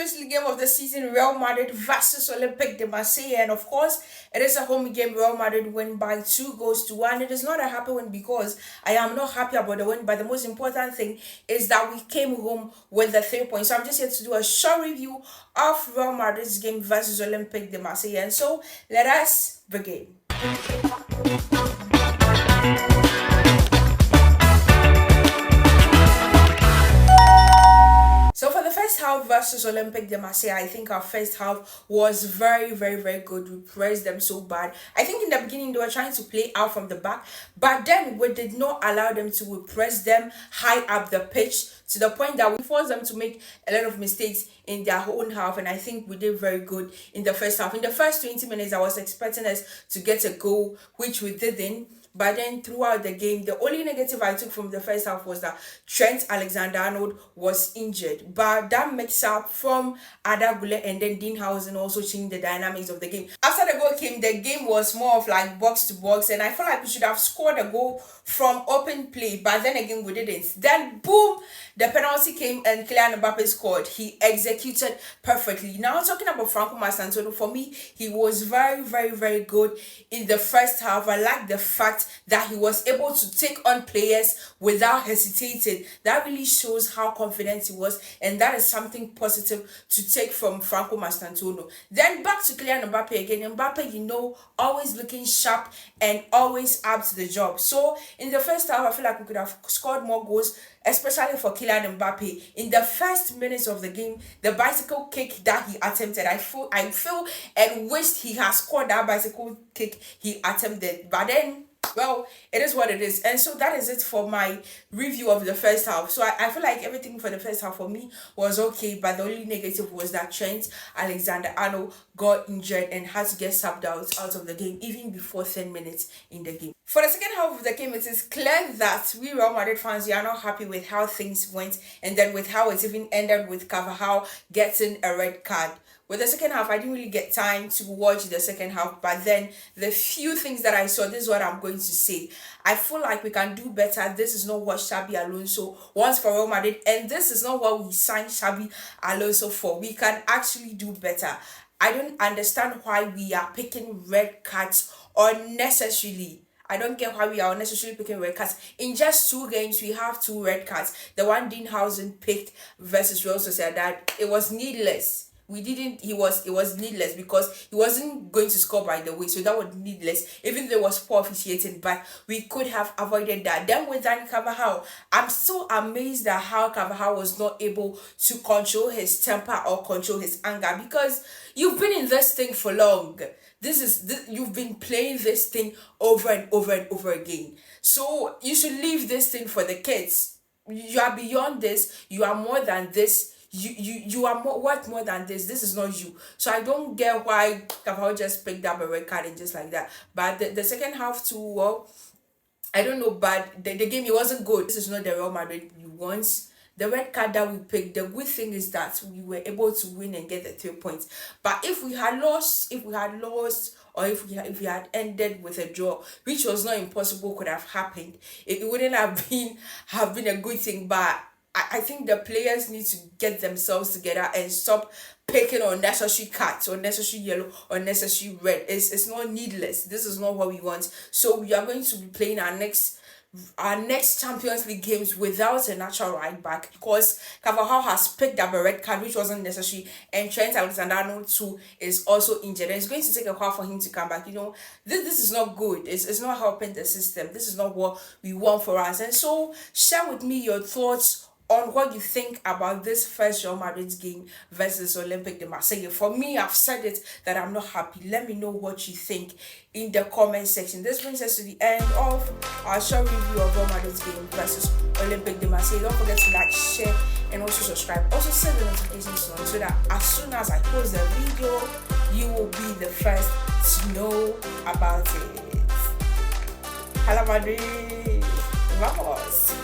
Champions League game of the season, Real Madrid versus Olympique de Marseille. And of course, it is a home game. Real Madrid win by 2-1. It is not a happy win because I am not happy about the win. But the most important thing is that we came home with the 3 points. So I'm just here to do a short review of Real Madrid's game versus Olympique de Marseille. And so let us begin. So for the first half versus Olympique de Marseille, I think our first half was very good. We pressed them so bad. I think in the beginning they were trying to play out from the back, but then we did not allow them to. We pressed them high up the pitch to the point that we forced them to make a lot of mistakes in their own half, and I think we did very good in the first half. In the first 20 minutes, I was expecting us to get a goal, which we didn't. But then throughout the game, the only negative I took from the first half was that Trent Alexander-Arnold was injured. But that makes up from Arda Güler and then Dean Housen also changed the dynamics of the game. After the goal came, the game was more of like box to box, and I feel like we should have scored a goal from open play, but then again we didn't. Then boom, the penalty came and Kylian Mbappe scored. He executed perfectly. Now talking about Franco Mastantuono, for me, he was very good in the first half. I like the fact that he was able to take on players without hesitating. That really shows how confident he was, and that is something positive to take from Franco Mastantuono. Then back to Kylian Mbappe again. Mbappe, always looking sharp and always up to the job. So in the first half, I feel like we could have scored more goals, especially for Kylian Mbappe. In the first minutes of the game, the bicycle kick that he attempted, I feel and wished he had scored that bicycle kick he attempted. But then, well, it is what it is. And so that is it for my review of the first half. So I feel like everything for the first half for me was okay, but the only negative was that Trent Alexander-Arnold got injured and had to get subbed out of the game even before 10 minutes in the game. For the second half of the game, it is clear that we Real Madrid fans, we are not happy with how things went, and then with how it even ended with Carvajal getting a red card. With the second half, I didn't really get time to watch the second half, but then the few things that I saw, this is what I'm going to say. I feel like we can do better. This is not what Xabi Alonso wants for Real Madrid, and this is not what we signed Xabi Alonso for. We can actually do better. I don't understand why we are picking red cards unnecessarily. I don't get why we are unnecessarily picking red cards. In just 2 games, we have 2 red cards. The one Dean Housen picked versus Real Sociedad, it was needless. It was needless because he wasn't going to score by the way, so that was needless, even though it was poor officiating, but we could have avoided that. Then with Dani Carvajal, I'm so amazed at how Carvajal was not able to control his temper or control his anger, because you've been in this thing for long. You've been playing this thing over and over again, so you should leave this thing for the kids. You are beyond this. You are more than this. You are worth more than this. This is not you. So I don't get why Carvajal just picked up a red card and just like that. But the second half too, well, I don't know, but the game, it wasn't good. This is not the Real Madrid we want. The red card that we picked, the good thing is that we were able to win and get the 3 points. But if we had lost, or if we had ended with a draw, which was not impossible, could have happened, it wouldn't have been a good thing. But I think the players need to get themselves together and stop picking unnecessary cards, unnecessary yellow, unnecessary red. It's not needless. This is not what we want. So we are going to be playing our next Champions League games without a natural right back, because Carvajal has picked up a red card which wasn't necessary, and Trent Alexander-Arnold too is also injured, and it's going to take a while for him to come back. This is not good. It's not helping the system. This is not what we want for us. And so share with me your thoughts on what you think about this first Real Madrid game versus Olympique de Marseille. For me, I've said it that I'm not happy. Let me know what you think in the comment section. This brings us to the end of our short review of Real Madrid's game versus Olympique de Marseille. Don't forget to like, share, and also subscribe. Also set the notifications on so that as soon as I post the video, you will be the first to know about it. Hala Madrid! Vamos!